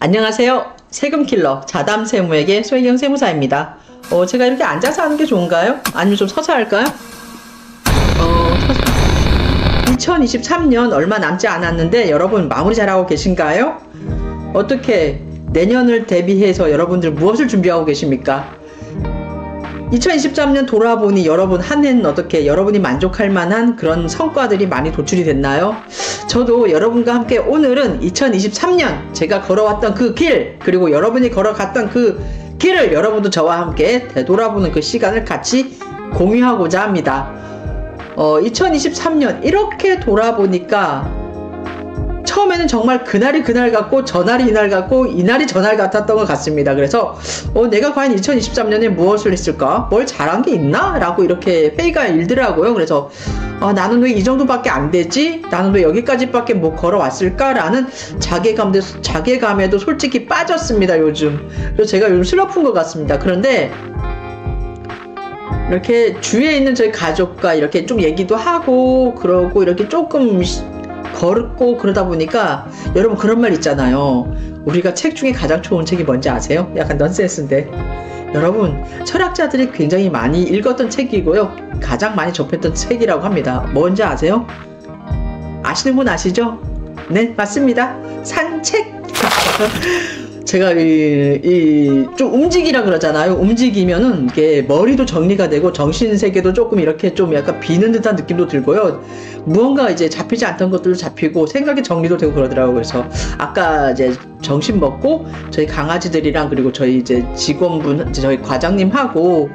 안녕하세요. 세금킬러 자담세무에게 소혜경 세무사입니다. 제가 이렇게 앉아서 하는 게 좋은가요? 아니면 좀 서서 할까요? 2023년 얼마 남지 않았는데 여러분 마무리 잘하고 계신가요? 어떻게 내년을 대비해서 여러분들 무엇을 준비하고 계십니까? 2023년 돌아보니 여러분 한 해는 어떻게 여러분이 만족할 만한 그런 성과들이 많이 도출이 됐나요? 저도 여러분과 함께 오늘은 2023년 제가 걸어왔던 그 길, 그리고 여러분이 걸어갔던 그 길을 여러분도 저와 함께 되돌아보는 그 시간을 같이 공유하고자 합니다. 2023년 이렇게 돌아보니까 처음에는 정말 그날이 그날 같고 저날이 이날 같고 이날이 저날 같았던 것 같습니다. 그래서 내가 과연 2023년에 무엇을 했을까? 뭘 잘한 게 있나? 라고 이렇게 회의가 일더라고요. 그래서 나는 왜 이 정도밖에 안 되지? 나는 왜 여기까지밖에 못 걸어왔을까? 라는 자괴감에도 솔직히 빠졌습니다, 요즘. 그래서 제가 요즘 슬럼프인 것 같습니다. 그런데 이렇게 주위에 있는 저희 가족과 이렇게 좀 얘기도 하고 그러고 이렇게 조금 걸고 그러다 보니까 여러분 그런 말 있잖아요. 우리가 책 중에 가장 좋은 책이 뭔지 아세요? 약간 넌센스인데 여러분 철학자들이 굉장히 많이 읽었던 책이고요, 가장 많이 접했던 책이라고 합니다. 뭔지 아세요? 아시는 분 아시죠? 네, 맞습니다. 산책. 제가 좀 움직이라 그러잖아요. 움직이면은 이게 머리도 정리가 되고 정신세계도 조금 이렇게 좀 약간 비는 듯한 느낌도 들고요. 무언가 이제 잡히지 않던 것들도 잡히고 생각이 정리도 되고 그러더라고요. 그래서 아까 이제 점심 먹고 저희 강아지들이랑 그리고 저희 이제 직원분, 저희 과장님하고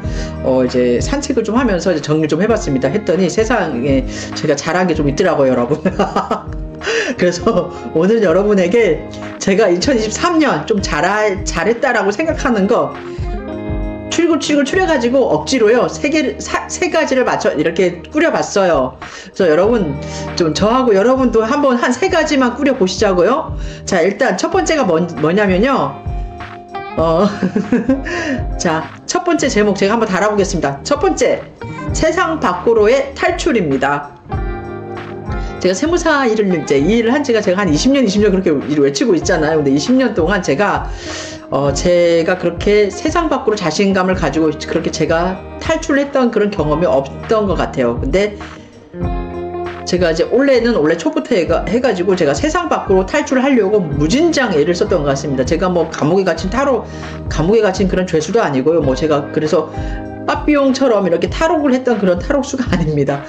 이제 산책을 좀 하면서 이제 정리 좀 해봤습니다. 했더니 세상에 제가 잘한 게 좀 있더라고요, 여러분. 그래서 오늘 여러분에게 제가 2023년 좀 잘했다라고 생각하는 거 추려가지고 억지로요 세 가지를 맞춰 이렇게 꾸려봤어요. 그래서 여러분 좀 저하고 여러분도 한번 한 세 가지만 꾸려보시자고요. 자, 일단 첫 번째가 뭐냐면요, 자, 첫 번째 제목 제가 한번 달아보겠습니다. 첫 번째, 세상 밖으로의 탈출입니다. 제가 세무사 일을 이 일을 한 지가 제가 한 20년 그렇게 외치고 있잖아요. 근데 20년 동안 제가 그렇게 세상 밖으로 자신감을 가지고 그렇게 제가 탈출을 했던 그런 경험이 없던 것 같아요. 근데 제가 이제 원래 초부터 해가지고 제가 세상 밖으로 탈출을 하려고 무진장 애를 썼던 것 같습니다. 제가 뭐 감옥에 갇힌 그런 죄수도 아니고요. 뭐 제가 그래서 빠삐용처럼 이렇게 탈옥을 했던 그런 탈옥수가 아닙니다.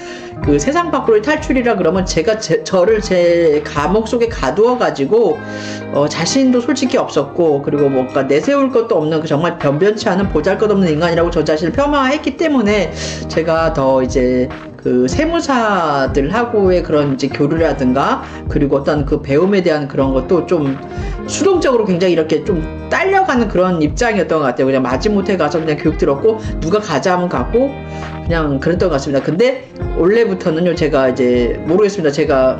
그 세상 밖으로의 탈출이라 그러면 제가 저를 제 감옥 속에 가두어가지고 자신도 솔직히 없었고, 그리고 뭔가 내세울 것도 없는 그 정말 변변치 않은 보잘것없는 인간이라고 저 자신을 폄하했기 때문에 제가 더 이제 그 세무사들하고의 그런 이제 교류라든가 그리고 어떤 그 배움에 대한 그런 것도 좀 수동적으로 굉장히 이렇게 좀 딸려가는 그런 입장이었던 것 같아요. 그냥 마지못해 가서 그냥 교육 들었고 누가 가자 하면 갔고 그냥 그랬던 것 같습니다. 근데 원래부터는요, 제가 이제 모르겠습니다. 제가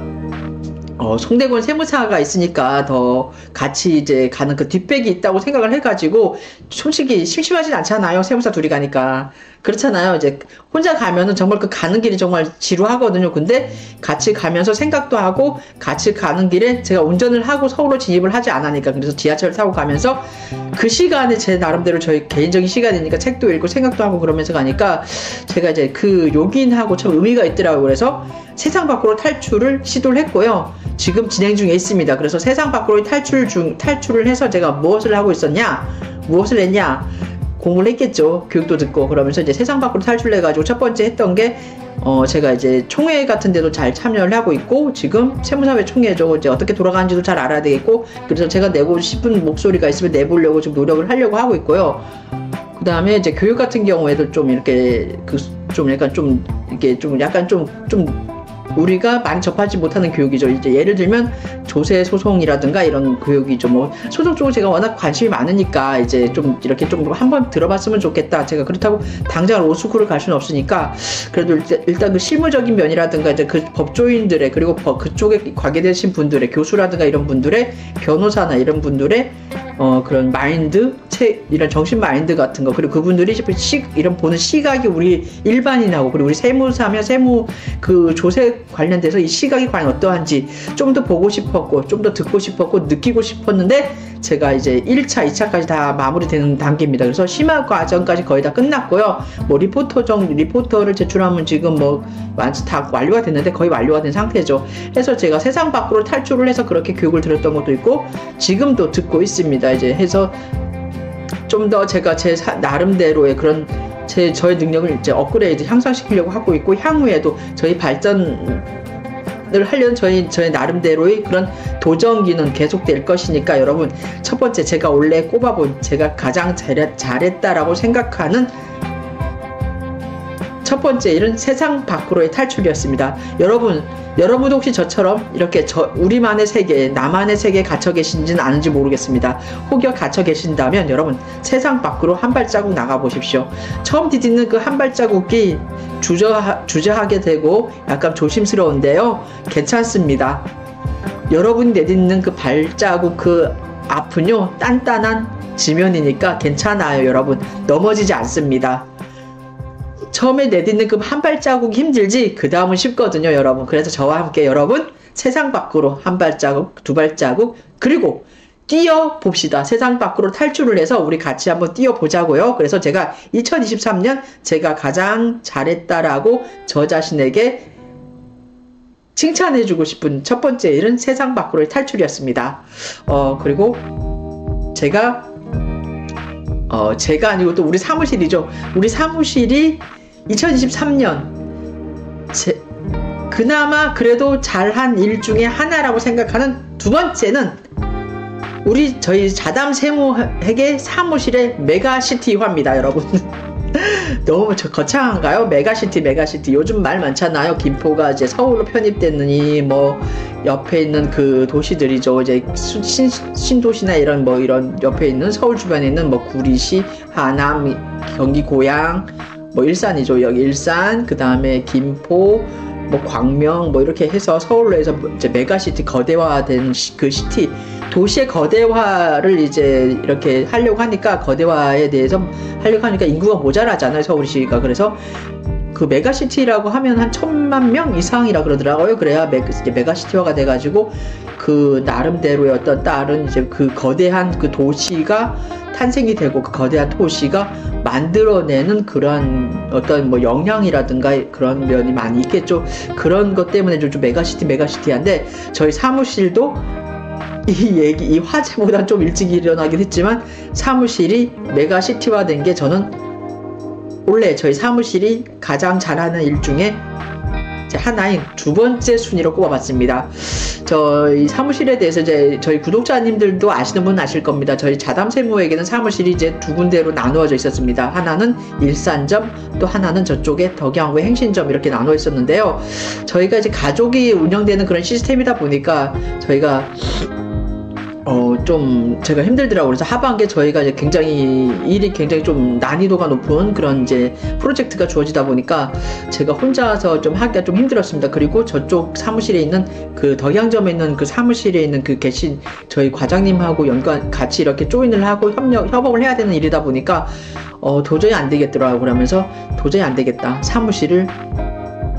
송대권 세무사가 있으니까 더 같이 이제 가는 그 뒷백이 있다고 생각을 해가지고 솔직히 심심하진 않잖아요. 세무사 둘이 가니까. 그렇잖아요. 이제 혼자 가면은 정말 그 가는 길이 정말 지루하거든요. 근데 같이 가면서 생각도 하고 같이 가는 길에 제가 운전을 하고 서울로 진입을 하지 않으니까, 그래서 지하철을 타고 가면서 그 시간에 제 나름대로 저희 개인적인 시간이니까 책도 읽고 생각도 하고 그러면서 가니까 제가 이제 그 요긴하고 참 의미가 있더라고요. 그래서 세상 밖으로 탈출을 시도를 했고요. 지금 진행 중에 있습니다. 그래서 세상 밖으로 탈출을 해서 제가 무엇을 하고 있었냐? 무엇을 했냐? 공부를 했겠죠. 교육도 듣고. 그러면서 이제 세상 밖으로 탈출해가지고 첫 번째 했던 게 제가 이제 총회 같은 데도 잘 참여를 하고 있고, 지금 세무사회 총회죠. 이제 어떻게 돌아가는지도 잘 알아야 되겠고, 그래서 제가 내고 싶은 목소리가 있으면 내보려고 좀 노력을 하려고 하고 있고요. 그 다음에 이제 교육 같은 경우에도 좀 이렇게 우리가 많이 접하지 못하는 교육이죠. 이제 예를 들면 조세 소송이라든가 이런 교육이죠. 뭐 소송 쪽으로 제가 워낙 관심이 많으니까 이제 좀 이렇게 좀 한번 들어봤으면 좋겠다. 제가 그렇다고 당장 로스쿨을 갈 수는 없으니까 그래도 일단 그 실무적인 면이라든가 이제 그 법조인들의, 그리고 그쪽에 관계되신 분들의, 교수라든가 이런 분들의, 변호사나 이런 분들의 그런 마인드, 이런 정신 마인드 같은 거, 그리고 그분들이 이런 보는 시각이 우리 일반인하고, 그리고 우리 세무사며 세무 그 조세 관련돼서 이 시각이 과연 어떠한지 좀 더 보고 싶었고, 좀 더 듣고 싶었고, 느끼고 싶었는데 제가 이제 1차, 2차까지 다 마무리되는 단계입니다. 그래서 심화 과정까지 거의 다 끝났고요. 뭐 리포터를 제출하면 지금 뭐 다 완료가 됐는데 거의 완료가 된 상태죠. 해서 제가 세상 밖으로 탈출을 해서 그렇게 교육을 들었던 것도 있고 지금도 듣고 있습니다. 이제 해서 좀 더 제가 제 나름대로의 그런 저의 능력을 이제 업그레이드 향상시키려고 하고 있고, 향후에도 저희 발전을 하려는 저의 나름대로의 그런 도전기는 계속될 것이니까, 여러분, 첫 번째 제가 원래 꼽아본 제가 가장 잘했다라고 생각하는 첫 번째 일은 세상 밖으로의 탈출이었습니다. 여러분도 혹시 저처럼 이렇게 우리만의 세계, 나만의 세계에 갇혀 계신지는 아는지 모르겠습니다. 혹여 갇혀 계신다면 여러분, 세상 밖으로 한 발자국 나가 보십시오. 처음 디디는 그 한 발자국이 주저하게 되고 약간 조심스러운데요, 괜찮습니다. 여러분이 내딛는 그 발자국, 그 앞은요 단단한 지면이니까 괜찮아요. 여러분, 넘어지지 않습니다. 처음에 내딛는 그 한 발자국이 힘들지 그 다음은 쉽거든요, 여러분. 그래서 저와 함께 여러분, 세상 밖으로 한 발자국, 두 발자국, 그리고 뛰어봅시다. 세상 밖으로 탈출을 해서 우리 같이 한번 뛰어보자고요. 그래서 제가 2023년 제가 가장 잘했다라고 저 자신에게 칭찬해주고 싶은 첫 번째 일은 세상 밖으로의 탈출이었습니다. 그리고 제가 아니고 또 우리 사무실이죠. 우리 사무실이 2023년 그나마 그래도 잘한 일 중에 하나라고 생각하는 두 번째는 저희 자담 세무회계 사무실의 메가시티화입니다, 여러분. 너무 거창한가요? 메가시티. 요즘 말 많잖아요. 김포가 이제 서울로 편입됐느니, 뭐, 옆에 있는 그 도시들이죠. 이제 신도시나 이런 옆에 있는 서울 주변에 있는 뭐 구리시, 하남, 경기 고양, 뭐 일산이죠. 여기 일산, 그 다음에 김포, 뭐 광명, 뭐 이렇게 해서 서울로 해서 이제 메가시티, 거대화된 그 시티, 도시의 거대화를 이제 이렇게 하려고 하니까, 거대화에 대해서 하려고 하니까 인구가 모자라잖아요, 서울시가. 그래서 그 메가시티라고 하면 한 1000만 명 이상이라 그러더라고요. 그래야 메가시티화가 돼가지고 그 나름대로의 어떤 다른 이제 그 거대한 그 도시가 탄생이 되고, 그 거대한 도시가 만들어내는 그런 어떤 뭐 영향이라든가 그런 면이 많이 있겠죠. 그런 것 때문에 좀 메가시티한데, 저희 사무실도 이 화제보다 좀 일찍 일어나긴 했지만 사무실이 메가시티화 된 게 저는 원래 저희 사무실이 가장 잘하는 일 중에 하나인 두 번째 순위로 꼽아봤습니다. 저희 사무실에 대해서 이제 저희 구독자님들도 아시는 분은 아실 겁니다. 저희 자담 세무에게는 사무실이 이제 두 군데로 나누어져 있었습니다. 하나는 일산점, 또 하나는 저쪽에 덕양구 행신점, 이렇게 나누어 있었는데요. 저희가 이제 가족이 운영되는 그런 시스템이다 보니까 저희가 좀 제가 힘들더라고요. 그래서 하반기에 저희가 이제 일이 굉장히 좀 난이도가 높은 그런 이제 프로젝트가 주어지다 보니까 제가 혼자서 좀 하기가 좀 힘들었습니다. 그리고 저쪽 사무실에 있는 그 덕양점에 있는 그 사무실에 있는 그 계신 저희 과장님하고 같이 이렇게 조인을 하고 협업을 해야 되는 일이다 보니까 도저히 안 되겠더라고요. 그러면서 도저히 안 되겠다, 사무실을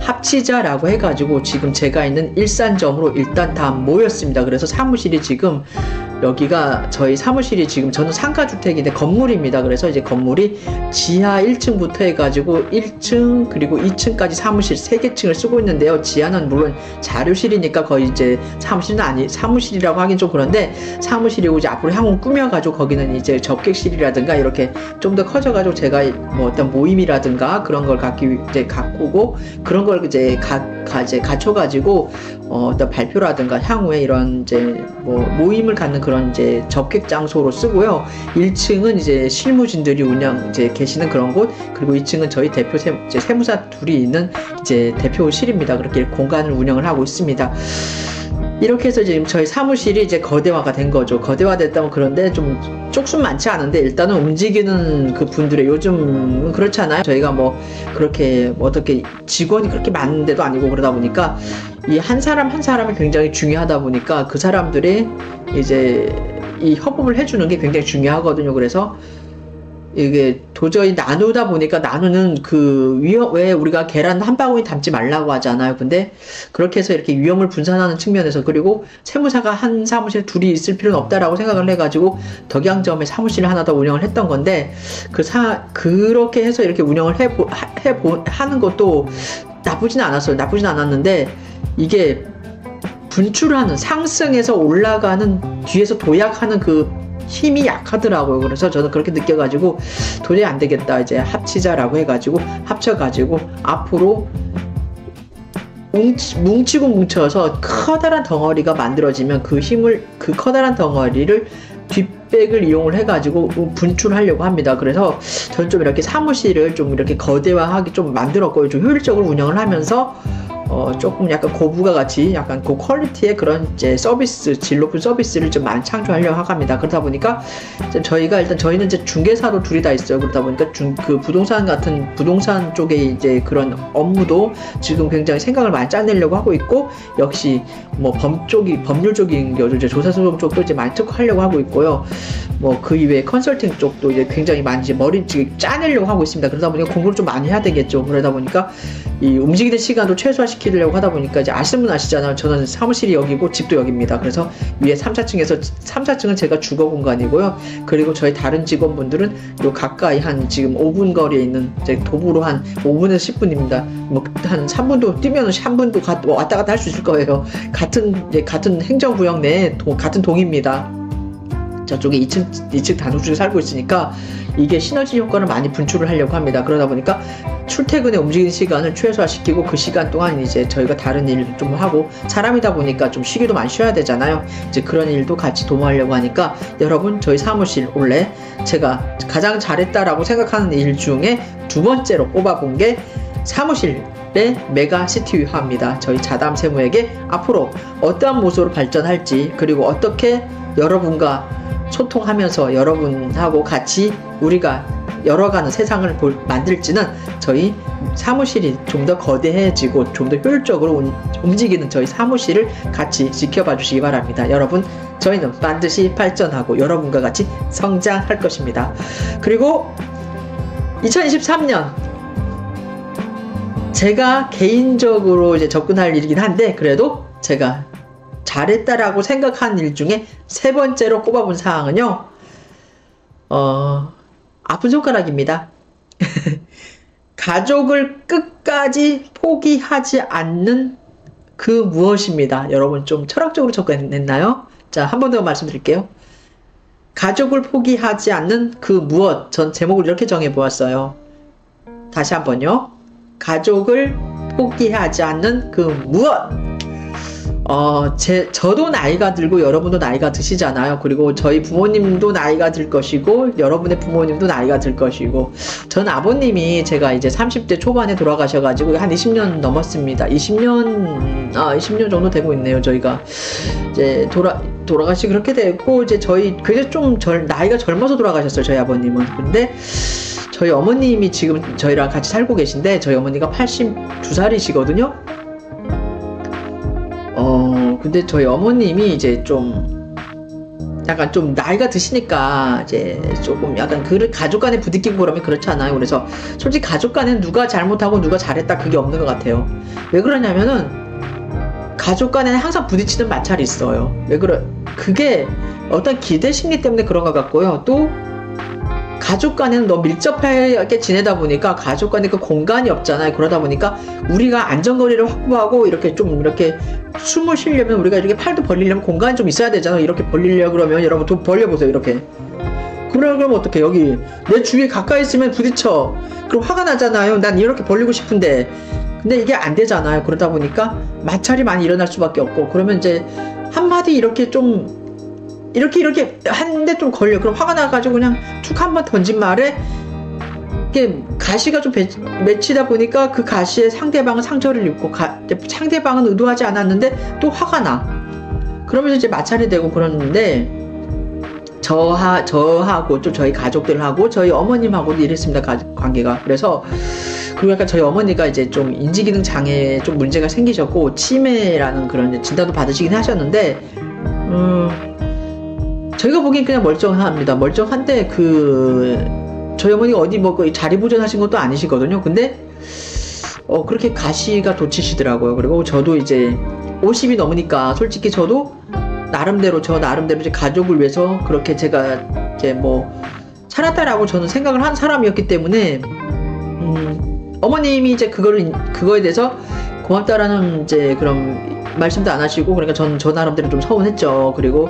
합치자라고 해가지고 지금 제가 있는 일산점으로 일단 다 모였습니다. 그래서 사무실이 지금 여기가 저희 사무실이 지금 저는 상가주택인데 건물입니다. 그래서 이제 건물이 지하 1층부터 해가지고 1층 그리고 2층까지 사무실 3개층을 쓰고 있는데요. 지하는 물론 자료실이니까 거의 이제 사무실이라고 하긴 좀 그런데 사무실이고, 이제 앞으로 향후 꾸며가지고 거기는 이제 접객실이라든가 이렇게 좀 더 커져가지고 제가 뭐 어떤 모임이라든가 그런 걸 가꾸고 그런 걸 이제 갖춰가지고 어떤 발표라든가 향후에 이런 이제 뭐 모임을 갖는 그런 이제 접객 장소로 쓰고요. 1층은 이제 실무진들이 이제 계시는 그런 곳, 그리고 2층은 저희 대표 세무사 둘이 있는 이제 대표실입니다. 그렇게 공간을 운영을 하고 있습니다. 이렇게 해서 지금 저희 사무실이 이제 거대화가 된 거죠. 거대화됐다면 그런데 좀 쪽순 많지 않은데 일단은 움직이는 그 분들의, 요즘은 그렇잖아요. 저희가 뭐 그렇게 어떻게 직원이 그렇게 많은데도 아니고 그러다 보니까 이 한 사람 한 사람이 굉장히 중요하다 보니까 그 사람들이 이제 이 협업을 해주는 게 굉장히 중요하거든요. 그래서 이게 도저히 나누다 보니까 나누는 그 위험, 왜 우리가 계란 한 바구니 담지 말라고 하잖아요. 근데 그렇게 해서 이렇게 위험을 분산하는 측면에서, 그리고 세무사가 한 사무실 둘이 있을 필요는 없다라고 생각을 해가지고 덕양점에 사무실을 하나 더 운영을 했던 건데, 그렇게 해서 이렇게 운영을 하는 것도 나쁘진 않았어요. 나쁘진 않았는데, 이게 분출하는, 상승해서 올라가는, 뒤에서 도약하는 그 힘이 약하더라고요. 그래서 저는 그렇게 느껴가지고 도저히 안 되겠다, 이제 합치자라고 해가지고 합쳐가지고 앞으로 뭉치고 뭉쳐서 커다란 덩어리가 만들어지면 그 힘을, 그 커다란 덩어리를 뒷백을 이용을 해가지고 분출하려고 합니다. 그래서 저는 좀 이렇게 사무실을 좀 이렇게 거대화하게 좀 만들었고요. 좀 효율적으로 운영을 하면서 조금 약간 고부가 같이 약간 고퀄리티의 그런 이제 서비스, 질 높은 서비스를 좀 많이 창조하려고 합니다. 그러다 보니까 저희가 일단 저희는 이제 중개사로 둘이 다 있어요. 그러다 보니까 그 부동산 같은 부동산 쪽에 이제 그런 업무도 지금 굉장히 생각을 많이 짜내려고 하고 있고, 역시 뭐 법률 쪽인 이제 조사소송 쪽도 이제 많이 특화하려고 하고 있고요. 뭐 그 이외에 컨설팅 쪽도 이제 굉장히 많이 이제 머리 짜내려고 하고 있습니다. 그러다 보니까 공부를 좀 많이 해야 되겠죠. 그러다 보니까 이 움직이는 시간도 최소화시키려고 하다 보니까, 이제 아시는 분 아시잖아요. 저는 사무실이 여기고 집도 여기입니다. 그래서 위에 3, 4층에서 3, 4층은 제가 주거 공간이고요. 그리고 저희 다른 직원분들은 요 가까이 한 지금 5분 거리에 있는, 이제 도보로 한 5분에서 10분입니다. 뭐 한 3분도 뛰면 3분도 왔다 갔다 할 수 있을 거예요. 같은 행정구역 내에 같은 동입니다. 저쪽에 2층 단독주택에 살고 있으니까 이게 시너지 효과를 많이 분출을 하려고 합니다. 그러다 보니까 출퇴근에 움직이는 시간을 최소화시키고, 그 시간 동안 이제 저희가 다른 일 좀 하고, 사람이다 보니까 좀 쉬기도 많이 쉬어야 되잖아요. 이제 그런 일도 같이 도모하려고 하니까, 여러분 저희 사무실 원래 제가 가장 잘했다라고 생각하는 일 중에 두 번째로 꼽아본 게 사무실의 메가 시티화입니다. 저희 자담 세무에게 앞으로 어떠한 모습으로 발전할지, 그리고 어떻게 여러분과 소통하면서 여러분하고 같이 우리가 열어가는 세상을 만들지는 저희 사무실이 좀 더 거대해지고 좀 더 효율적으로 움직이는 저희 사무실을 같이 지켜봐 주시기 바랍니다. 여러분, 저희는 반드시 발전하고 여러분과 같이 성장할 것입니다. 그리고 2023년 제가 개인적으로 이제 접근할 일이긴 한데, 그래도 제가 잘했다라고 생각한 일 중에 세 번째로 꼽아본 사항은요, 아픈 손가락입니다. 가족을 끝까지 포기하지 않는 그 무엇입니다. 여러분 좀 철학적으로 접근했나요? 자, 한 번 더 말씀드릴게요. 가족을 포기하지 않는 그 무엇. 전 제목을 이렇게 정해보았어요. 다시 한번요. 가족을 포기하지 않는 그 무엇. 저도 나이가 들고 여러분도 나이가 드시잖아요. 그리고 저희 부모님도 나이가 들 것이고, 여러분의 부모님도 나이가 들 것이고, 전 아버님이 제가 이제 30대 초반에 돌아가셔가지고 한 20년 넘었습니다. 20년 정도 되고 있네요. 저희가 이제 돌아가시 그렇게 됐고, 이제 저희 그게 좀 나이가 젊어서 돌아가셨어요. 저희 아버님은. 근데 저희 어머님이 지금 저희랑 같이 살고 계신데, 저희 어머니가 82살이시거든요. 근데 저희 어머님이 이제 좀 약간 좀 나이가 드시니까 이제 조금 약간 가족 간에 부딪히고 그러면 그렇잖아요. 그래서 솔직히 가족 간에는 누가 잘못하고 누가 잘했다 그게 없는 것 같아요. 왜 그러냐면은 가족 간에는 항상 부딪히는 마찰이 있어요. 그게 어떤 기대 심리 때문에 그런 것 같고요. 또 가족 간에는 너무 밀접하게 지내다 보니까 가족 간에 그 공간이 없잖아요. 그러다 보니까 우리가 안전거리를 확보하고 이렇게 좀 이렇게 숨을 쉬려면, 우리가 이렇게 팔도 벌리려면 공간이 좀 있어야 되잖아요. 이렇게 벌리려고 그러면 여러분 좀 벌려보세요. 이렇게. 그러면 어떡해. 여기 내 주위에 가까이 있으면 부딪혀. 그럼 화가 나잖아요. 난 이렇게 벌리고 싶은데. 근데 이게 안 되잖아요. 그러다 보니까 마찰이 많이 일어날 수밖에 없고, 그러면 이제 한마디 이렇게 좀 이렇게 하는데 좀 걸려. 그럼 화가 나가지고 그냥 툭 한 번 던진 말에 이게 가시가 좀 맺히다 보니까 그 가시에 상대방은 상처를 입고, 상대방은 의도하지 않았는데 또 화가 나. 그러면서 이제 마찰이 되고 그러는데, 저하고 또 저희 가족들하고 저희 어머님하고도 이랬습니다. 관계가. 그래서 그리고 약간 저희 어머니가 이제 좀 인지기능 장애에 좀 문제가 생기셨고, 치매라는 그런 진단도 받으시긴 하셨는데, 저희가 보기엔 그냥 멀쩡합니다. 멀쩡한데 저희 어머니가 어디 뭐 자리보존하신 것도 아니시거든요. 근데 그렇게 가시가 돋치시더라고요. 그리고 저도 이제 50이 넘으니까 솔직히 저도 나름대로 이제 가족을 위해서 그렇게 제가 이제 뭐 살았다라고 저는 생각을 한 사람이었기 때문에 어머님이 이제 그거에 대해서 고맙다라는 이제 그런 말씀도 안 하시고, 그러니까 저 나름대로 좀 서운했죠. 그리고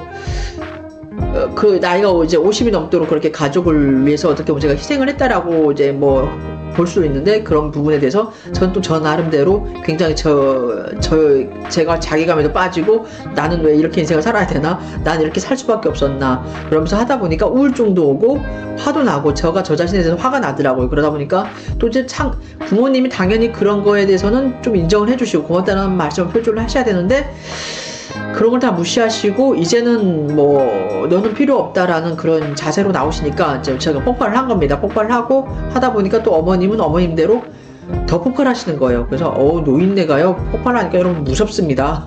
그 나이가 이제 50이 넘도록 그렇게 가족을 위해서 어떻게 보면 제가 희생을 했다라고 이제 뭐 볼 수 있는데, 그런 부분에 대해서 저는 또 저 나름대로 굉장히 제가 자괴감에도 빠지고, 나는 왜 이렇게 인생을 살아야 되나? 나는 이렇게 살 수밖에 없었나? 그러면서 하다 보니까 우울증도 오고 화도 나고 저 자신에 대해서 화가 나더라고요. 그러다 보니까 또 이제 부모님이 당연히 그런 거에 대해서는 좀 인정을 해주시고 고맙다는 말씀을 표출을 하셔야 되는데, 그런 걸 다 무시하시고 이제는 뭐 너는 필요 없다라는 그런 자세로 나오시니까 이제 제가 폭발을 한 겁니다. 폭발을 하고 하다 보니까 또 어머님은 어머님대로 더 폭발하시는 거예요. 그래서 노인네가요 폭발하니까 여러분 무섭습니다.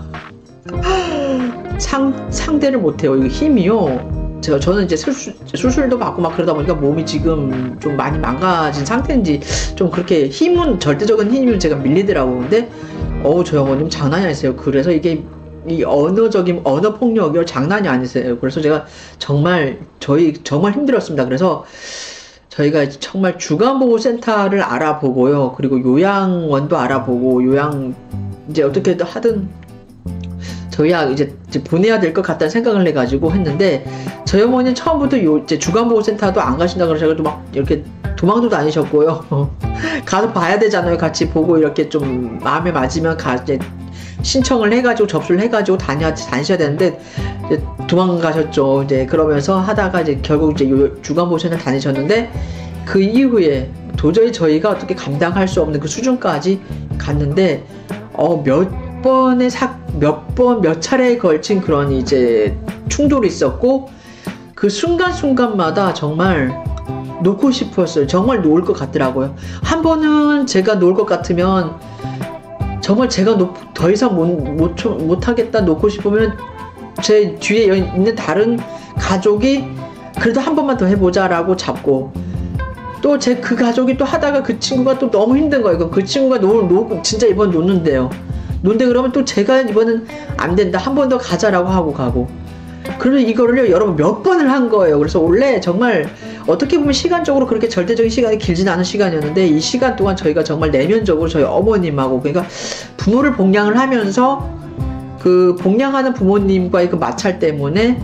상대를 못해요. 이거 힘이요. 저는 이제 수술도 받고 막 그러다 보니까 몸이 지금 좀 많이 망가진 상태인지 좀 그렇게 절대적인 힘은 제가 밀리더라고요. 근데 저희 어머님 장난이 아니세요. 그래서 이게 이 언어 폭력이요 장난이 아니세요. 그래서 제가 정말 정말 힘들었습니다. 그래서 저희가 정말 주간보호센터를 알아보고요, 그리고 요양원도 알아보고 이제 어떻게 하든 저희야 이제 보내야 될 것 같다는 생각을 해가지고 했는데, 저희 어머니는 처음부터 이제 주간보호센터도 안 가신다 그러셔가지고 막 이렇게 도망도 다니셨고요. 가서 봐야 되잖아요. 같이 보고 이렇게 좀 마음에 맞으면 이제 신청을 해가지고 접수를 해가지고 다니셔야 되는데 이제 도망가셨죠. 이제 그러면서 하다가 이제 결국 이제 주간보호센터 다니셨는데, 그 이후에 도저히 저희가 어떻게 감당할 수 없는 그 수준까지 갔는데 몇 차례에 걸친 그런 이제 충돌이 있었고, 그 순간순간마다 정말 놓고 싶었어요. 정말 놓을 것 같더라고요. 한 번은 제가 놓을 것 같으면 정말 제가 더 이상 못하겠다 놓고 싶으면 제 뒤에 있는 다른 가족이 그래도 한 번만 더 해보자라고 잡고, 또 그 가족이 또 하다가 그 친구가 또 너무 힘든 거예요. 그 친구가 진짜 이번 놓는데요. 놓는데 그러면 또 제가 이번은 안 된다, 한 번 더 가자라고 하고 가고. 그래서 이거를요 여러분 몇 번을 한 거예요. 그래서 원래 정말 어떻게 보면 시간적으로 그렇게 절대적인 시간이 길진 않은 시간이었는데, 이 시간 동안 저희가 정말 내면적으로 저희 어머님하고, 그러니까 부모를 복양을 하면서 그 복양하는 부모님과의 그 마찰 때문에,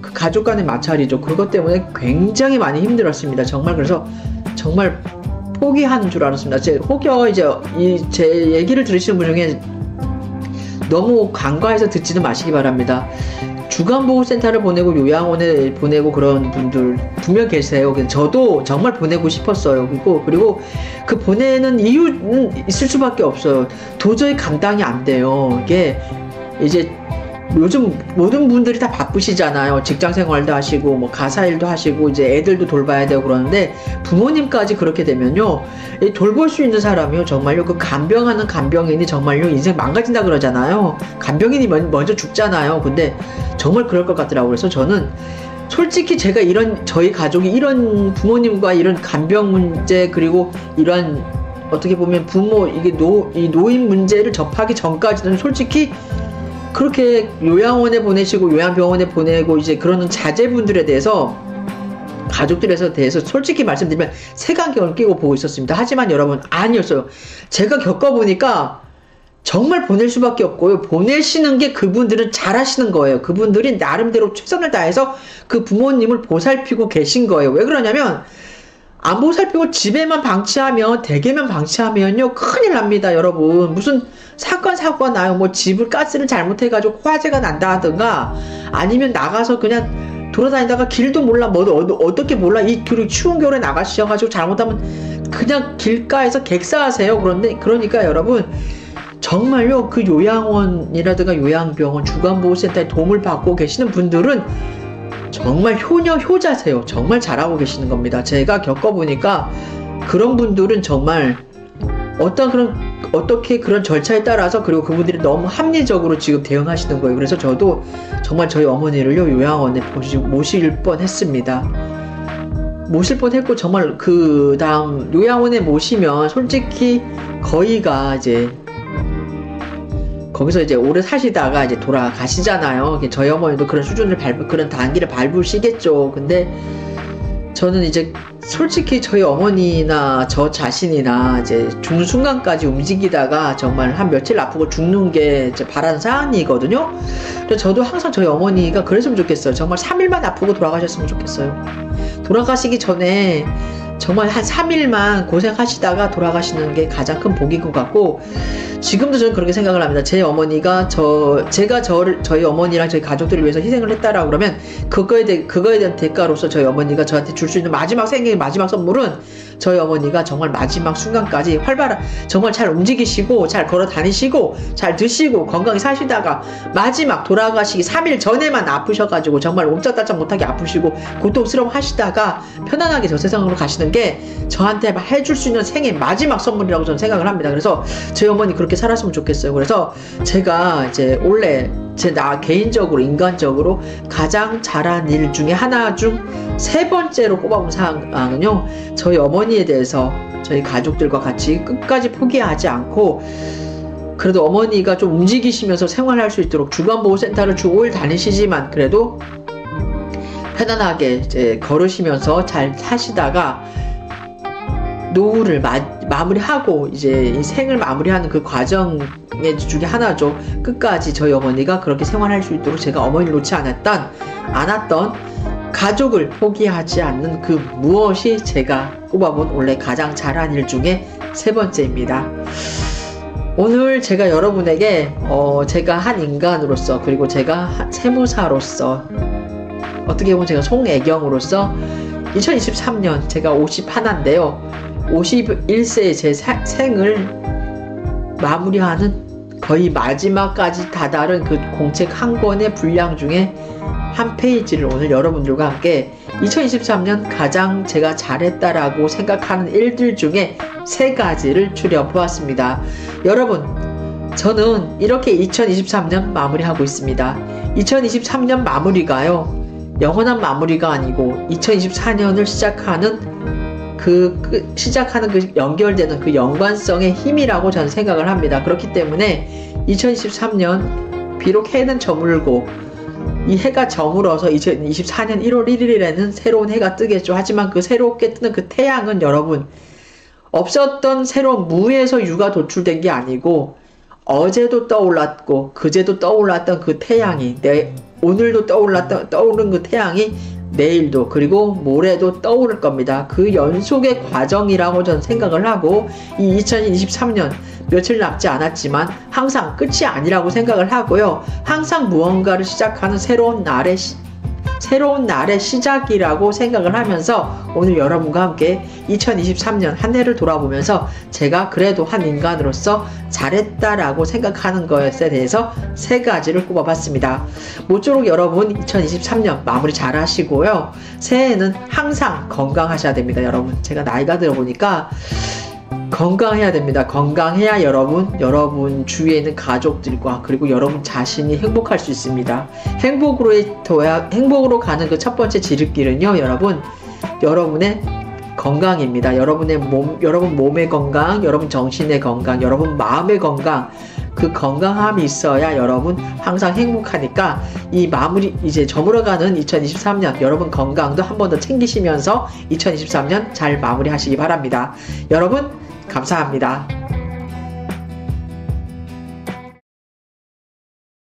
그 가족 간의 마찰이죠. 그것 때문에 굉장히 많이 힘들었습니다. 정말. 그래서 정말 포기하는 줄 알았습니다. 혹여 이제 제 얘기를 들으시는 분 중에 너무 간과해서 듣지는 마시기 바랍니다. 주간보호센터를 보내고 요양원에 보내고 그런 분들 분명 계세요. 저도 정말 보내고 싶었어요. 그리고 그 보내는 이유는 있을 수밖에 없어요. 도저히 감당이 안 돼요. 이게 이제 요즘 모든 분들이 다 바쁘시잖아요. 직장 생활도 하시고 뭐 가사 일도 하시고 이제 애들도 돌봐야 되고 그러는데, 부모님까지 그렇게 되면요 돌볼 수 있는 사람이요 정말요 그 간병하는 간병인이 정말요 인생 망가진다 그러잖아요. 간병인이 먼저 죽잖아요. 근데 정말 그럴 것 같더라고요. 그래서 저는 솔직히 제가 저희 가족이 이런 부모님과 이런 간병 문제, 그리고 이런 어떻게 보면 이 노인 문제를 접하기 전까지는 솔직히 그렇게 요양원에 보내시고 요양병원에 보내고 이제 그러는 자제분들에 대해서, 가족들에 대해서 솔직히 말씀드리면 색안경을 끼고 보고 있었습니다. 하지만 여러분 아니었어요. 제가 겪어보니까 정말 보낼 수밖에 없고요. 보내시는 게 그분들은 잘하시는 거예요. 그분들이 나름대로 최선을 다해서 그 부모님을 보살피고 계신 거예요. 왜 그러냐면, 안 보살피고 집에만 방치하면, 댁에만 방치하면요 큰일 납니다. 여러분 무슨 사고가 나요. 뭐 가스를 잘못해가지고 화재가 난다 하든가, 아니면 나가서 그냥 돌아다니다가 길도 몰라, 어떻게 몰라, 그리고 추운 겨울에 나가셔가지고 잘못하면 그냥 길가에서 객사하세요. 그러니까 여러분 정말요 그 요양원이라든가 요양병원, 주간보호센터에 도움을 받고 계시는 분들은 정말 효자세요. 정말 잘하고 계시는 겁니다. 제가 겪어보니까 그런 분들은 정말 어떻게 그런 절차에 따라서, 그리고 그분들이 너무 합리적으로 지금 대응하시는 거예요. 그래서 저도 정말 저희 어머니를요 요양원에 모실 뻔 했습니다. 모실 뻔했고 정말 그 다음 요양원에 모시면 솔직히 거의가 이제 거기서 이제 오래 사시다가 이제 돌아가시잖아요. 저희 어머니도 그런 수준을 그런 단계를 밟으시겠죠. 근데 저는 이제 솔직히 저희 어머니나 저 자신이나 이제 죽는 순간까지 움직이다가 정말 한 며칠 아프고 죽는 게 제 바라는 사안이거든요. 그래서 저도 항상 저희 어머니가 그랬으면 좋겠어요. 정말 3일만 아프고 돌아가셨으면 좋겠어요. 돌아가시기 전에 정말 한 3일만 고생하시다가 돌아가시는 게 가장 큰 복인 것 같고, 지금도 저는 그렇게 생각을 합니다. 제 어머니가 제가 저희 어머니랑 저희 가족들을 위해서 희생을 했다라고 그러면 그거에 대한 대가로서 저희 어머니가 저한테 줄 수 있는 마지막 생애의 마지막 선물은 저희 어머니가 정말 마지막 순간까지 정말 잘 움직이시고 잘 걸어 다니시고 잘 드시고 건강히 사시다가 마지막 돌아가시기 3일 전에만 아프셔가지고 정말 옴짝달짝 못하게 아프시고 고통스러워 하시다가 편안하게 저 세상으로 가시는 게 저한테 해줄 수 있는 생애 마지막 선물이라고 저는 생각을 합니다. 그래서 저희 어머니 그렇게 살았으면 좋겠어요. 그래서 제가 이제 원래 나 개인적으로 인간적으로 가장 잘한 일 중에 하나 중 3번째로 꼽아본 사항은요, 저희 어머니에 대해서 저희 가족들과 같이 끝까지 포기하지 않고 그래도 어머니가 좀 움직이시면서 생활할 수 있도록 주간보호센터를 주 5일 다니시지만 그래도 편안하게 이제 걸으시면서 잘 사시다가 노후를 마무리하고 이제 이 생을 마무리하는 그 과정의 중에 하나죠. 끝까지 저희 어머니가 그렇게 생활할 수 있도록 제가 어머니를 놓지 않았던 가족을 포기하지 않는 그 무엇이 제가 꼽아본 원래 가장 잘한 일 중에 3번째입니다. 오늘 제가 여러분에게 제가 한 인간으로서 그리고 제가 세무사로서 어떻게 보면 제가 송애경으로서 2023년 제가 51인데요. 51세의 제 생을 마무리하는 거의 마지막까지 다다른 그 공책 한 권의 분량 중에 한 페이지를 오늘 여러분들과 함께 2023년 가장 제가 잘했다라고 생각하는 일들 중에 3가지를 추려보았습니다. 여러분, 저는 이렇게 2023년 마무리하고 있습니다. 2023년 마무리가요, 영원한 마무리가 아니고 2024년을 시작하는 그 연결되는 그 연관성의 힘이라고 저는 생각을 합니다. 그렇기 때문에 2023년 비록 해는 저물고 이 해가 저물어서 2024년 1월 1일에는 새로운 해가 뜨겠죠. 하지만 그 새롭게 뜨는 그 태양은 여러분, 없었던 새로운 무에서 유가 도출된 게 아니고 어제도 떠올랐고 그제도 떠올랐던 그 태양이 오늘도 떠오른 그 태양이 내일도 그리고 모레도 떠오를 겁니다. 그 연속의 과정이라고 저는 생각을 하고 이 2023년 며칠 남지 않았지만 항상 끝이 아니라고 생각을 하고요. 항상 무언가를 시작하는 새로운 날의 시작이라고 생각을 하면서 오늘 여러분과 함께 2023년 한 해를 돌아보면서 제가 그래도 한 인간으로서 잘했다라고 생각하는 것에 대해서 3가지를 꼽아봤습니다. 모쪼록 여러분 2023년 마무리 잘 하시고요. 새해에는 항상 건강하셔야 됩니다. 여러분, 제가 나이가 들어보니까 건강해야 됩니다. 건강해야 여러분 주위에 있는 가족들과 그리고 여러분 자신이 행복할 수 있습니다. 행복으로 가는 그 첫 번째 지름길은요, 여러분의 건강입니다. 여러분 몸의 건강, 여러분 정신의 건강, 여러분 마음의 건강, 그 건강함이 있어야 여러분 항상 행복하니까 이 이제 저물어가는 2023년 여러분 건강도 한 번 더 챙기시면서 2023년 잘 마무리하시기 바랍니다. 여러분 감사합니다.